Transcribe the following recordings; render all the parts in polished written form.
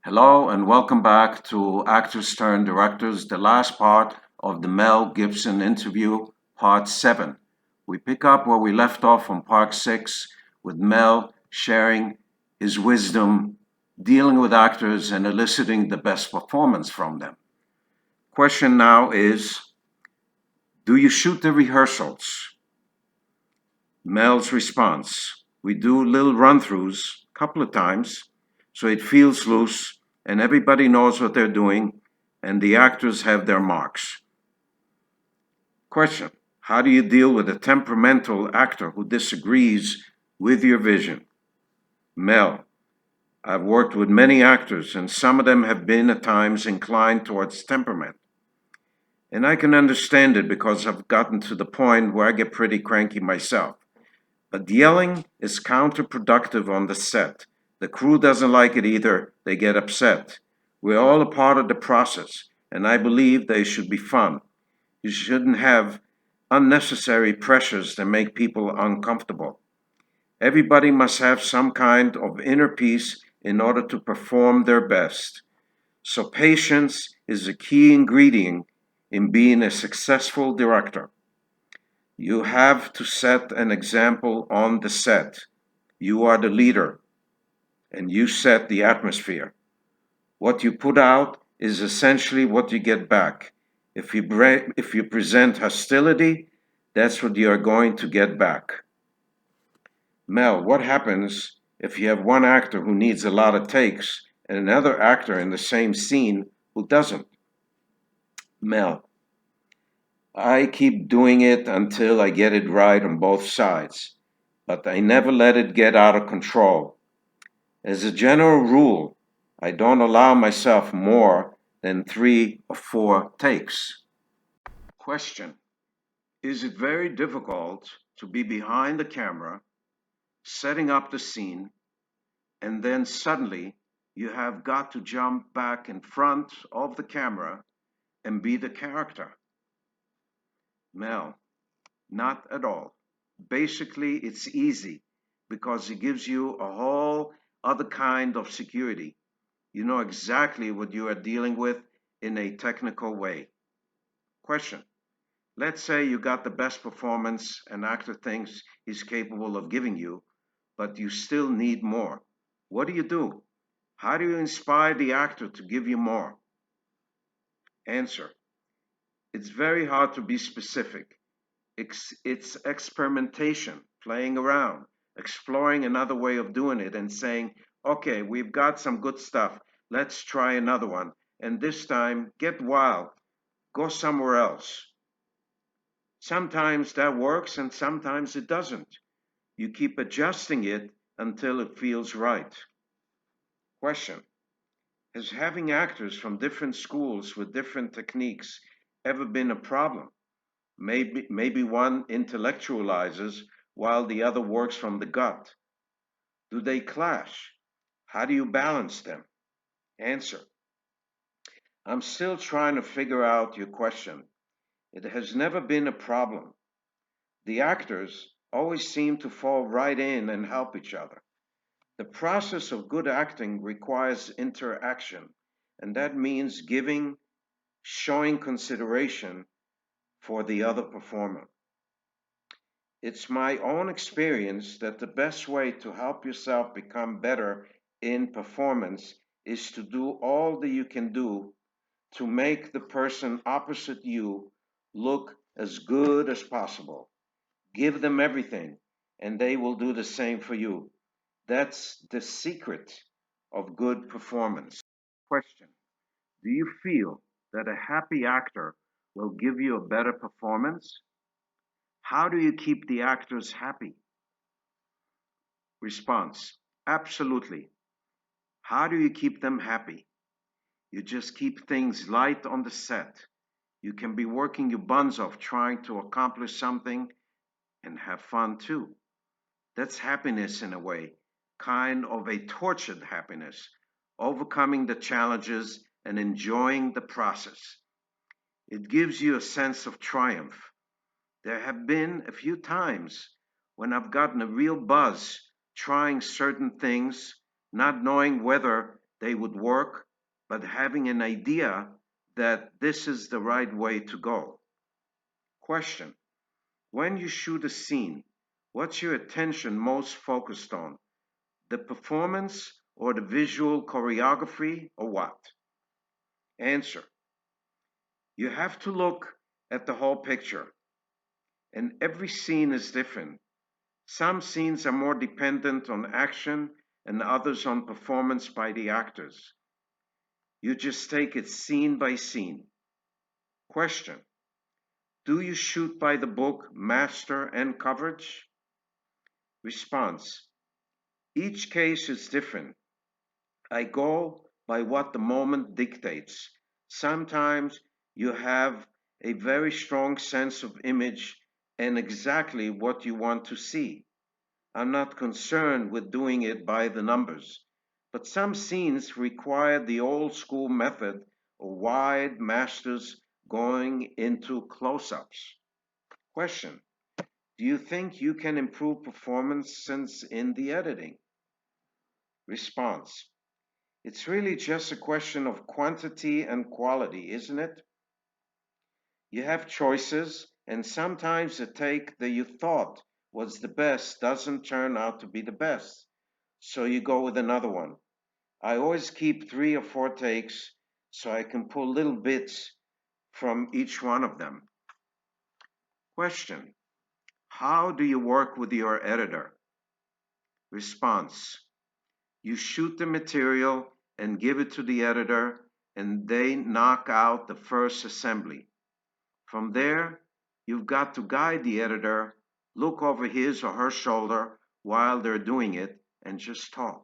Hello and welcome back to Actors Turn Directors, the last part of the Mel Gibson interview, part 7. We pick up where we left off on part 6 with Mel sharing his wisdom, dealing with actors and eliciting the best performance from them. Question now is, do you shoot the rehearsals? Mel's response, we do little run-throughs a couple of times so it feels loose and everybody knows what they're doing and the actors have their marks. Question, how do you deal with a temperamental actor who disagrees with your vision? Mel, I've worked with many actors and some of them have been at times inclined towards temperament. And I can understand it because I've gotten to the point where I get pretty cranky myself. But yelling is counterproductive on the set. The crew doesn't like it either. They get upset. We're all a part of the process, and I believe they should be fun. You shouldn't have unnecessary pressures that make people uncomfortable. Everybody must have some kind of inner peace in order to perform their best. So patience is a key ingredient in being a successful director. You have to set an example on the set. You are the leader, and you set the atmosphere. What you put out is essentially what you get back. If you present hostility, that's what you are going to get back. Mel, what happens if you have one actor who needs a lot of takes and another actor in the same scene who doesn't? Mel, I keep doing it until I get it right on both sides, but I never let it get out of control. As a general rule, I don't allow myself more than 3 or 4 takes. Question, is it very difficult to be behind the camera, setting up the scene, and then suddenly you have got to jump back in front of the camera and be the character? Mel, not at all. Basically, it's easy because it gives you a whole other kind of security. You know exactly what you are dealing with in a technical way. Question. Let's say you got the best performance an actor thinks he's capable of giving you, but you still need more. What do? How do you inspire the actor to give you more? Answer. It's very hard to be specific. It's experimentation, playing around, exploring another way of doing it and saying, okay, we've got some good stuff. Let's try another one. And this time, get wild. Go somewhere else. Sometimes that works and sometimes it doesn't. You keep adjusting it until it feels right. Question. Has having actors from different schools with different techniques ever been a problem? Maybe one intellectualizes while the other works from the gut. Do they clash? How do you balance them? Answer. I'm still trying to figure out your question. It has never been a problem. The actors always seem to fall right in and help each other. The process of good acting requires interaction, and that means giving, showing consideration for the other performer. It's my own experience that the best way to help yourself become better in performance is to do all that you can do to make the person opposite you look as good as possible. Give them everything, and they will do the same for you. That's the secret of good performance. Question. Do you feel that a happy actor will give you a better performance? How do you keep the actors happy? Response. Absolutely. How do you keep them happy? You just keep things light on the set. You can be working your buns off trying to accomplish something and have fun too. That's happiness in a way, kind of a tortured happiness, overcoming the challenges and enjoying the process. It gives you a sense of triumph. There have been a few times when I've gotten a real buzz trying certain things, not knowing whether they would work, but having an idea that this is the right way to go. Question: when you shoot a scene, what's your attention most focused on? The performance or the visual choreography or what? Answer: you have to look at the whole picture, and every scene is different. Some scenes are more dependent on action and others on performance by the actors. You just take it scene by scene. Question: do you shoot by the book, master, and coverage? Response: each case is different. I go by what the moment dictates. Sometimes you have a very strong sense of image and exactly what you want to see. I'm not concerned with doing it by the numbers, but some scenes require the old school method of wide masters going into close ups. Question: do you think you can improve performance since in the editing? Response: it's really just a question of quantity and quality, isn't it? You have choices, and sometimes the take that you thought was the best doesn't turn out to be the best, so you go with another one. I always keep 3 or 4 takes so I can pull little bits from each one of them. Question: how do you work with your editor? Response: you shoot the material and give it to the editor, and they knock out the first assembly. From there, you've got to guide the editor, look over his or her shoulder while they're doing it, and just talk.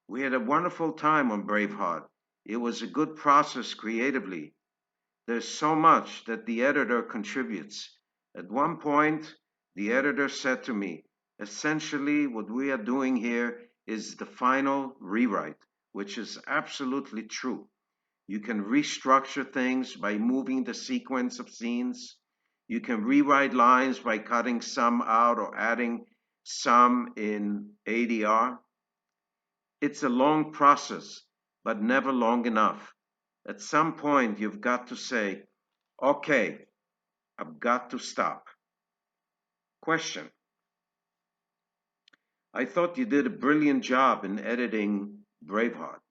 We had a wonderful time on Braveheart. It was a good process creatively. There's so much that the editor contributes. At one point, the editor said to me, essentially, what we are doing here is the final rewrite, which is absolutely true. You can restructure things by moving the sequence of scenes. You can rewrite lines by cutting some out or adding some in ADR. It's a long process, but never long enough. At some point, you've got to say, okay, I've got to stop. Question: I thought you did a brilliant job in editing Braveheart.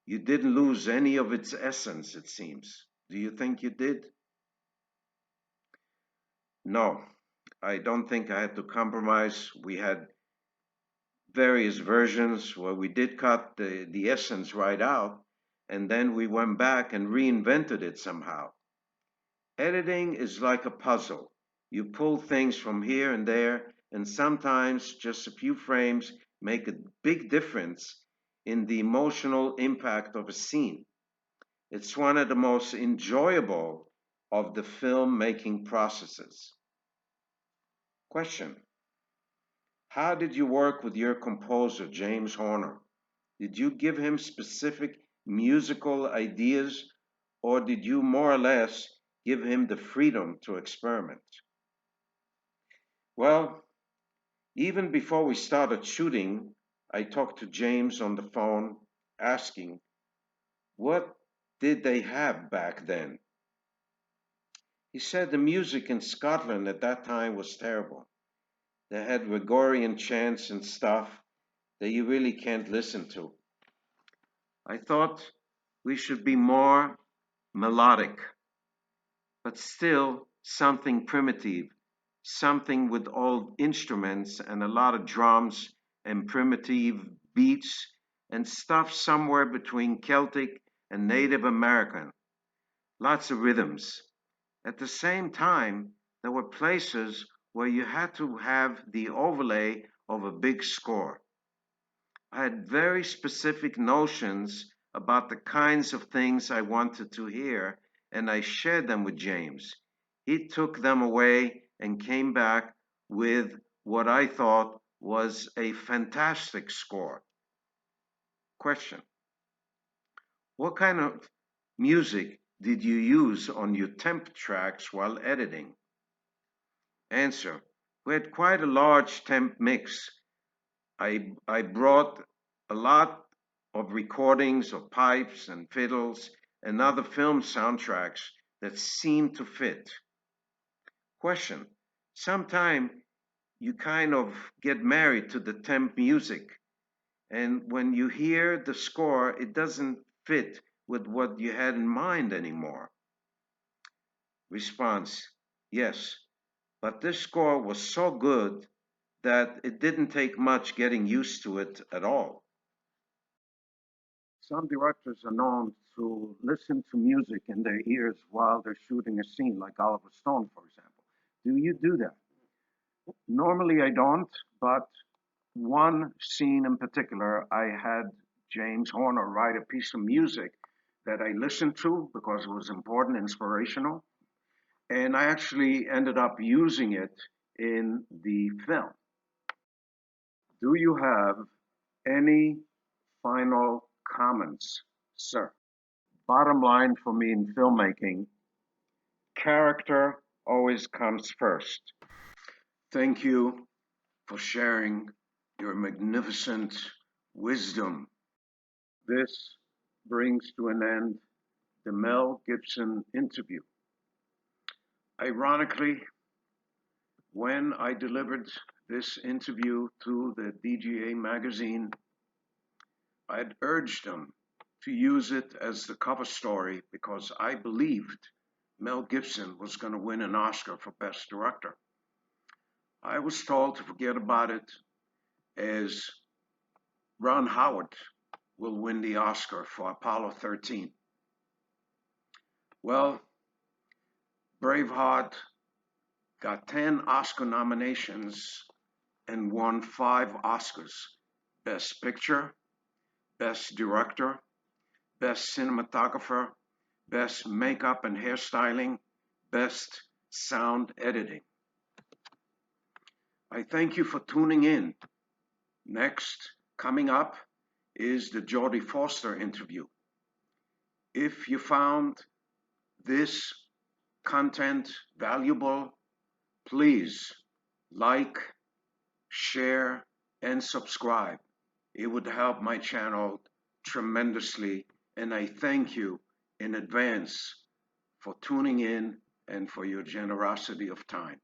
You didn't lose any of its essence, it seems. Do you think you did? No, I don't think I had to compromise. We had various versions where we did cut the essence right out, and then we went back and reinvented it somehow. Editing is like a puzzle. You pull things from here and there, and sometimes just a few frames make a big difference in the emotional impact of a scene. It's one of the most enjoyable of the filmmaking processes. Question: how did you work with your composer, James Horner? Did you give him specific musical ideas, or did you more or less give him the freedom to experiment? Well, even before we started shooting, I talked to James on the phone asking, what did they have back then? He said the music in Scotland at that time was terrible. They had Gregorian chants and stuff that you really can't listen to. I thought we should be more melodic, but still something primitive, something with old instruments and a lot of drums and primitive beats and stuff somewhere between Celtic and Native American. Lots of rhythms. At the same time, there were places where you had to have the overlay of a big score. I had very specific notions about the kinds of things I wanted to hear, and I shared them with James. He took them away and came back with what I thought was a fantastic score. Question: what kind of music did you use on your temp tracks while editing? Answer: we had quite a large temp mix. I brought a lot of recordings of pipes and fiddles and other film soundtracks that seem to fit. Question. Sometime you kind of get married to the temp music, and when you hear the score, it doesn't fit with what you had in mind anymore. Response. Yes, but this score was so good that it didn't take much getting used to it at all. Some directors are known to listen to music in their ears while they're shooting a scene, like Oliver Stone, for example. Do you do that? Normally I don't, but one scene in particular, I had James Horner write a piece of music that I listened to because it was important, inspirational, and I actually ended up using it in the film. Do you have any final comments, sir? Bottom line for me in filmmaking, character always comes first. Thank you for sharing your magnificent wisdom. This brings to an end the Mel Gibson interview. Ironically, when I delivered this interview to the DGA magazine, I had urged them to use it as the cover story because I believed Mel Gibson was going to win an Oscar for Best Director. I was told to forget about it, as Ron Howard will win the Oscar for Apollo 13. Well, Braveheart got 10 Oscar nominations and won 5 Oscars: Best Picture, Best Director, Best Cinematographer, Best Makeup and Hairstyling, Best Sound Editing. I thank you for tuning in. Next, coming up, is the Jodie Foster interview. If you found this content valuable, please like, share, and subscribe. It would help my channel tremendously, and I thank you in advance for tuning in and for your generosity of time.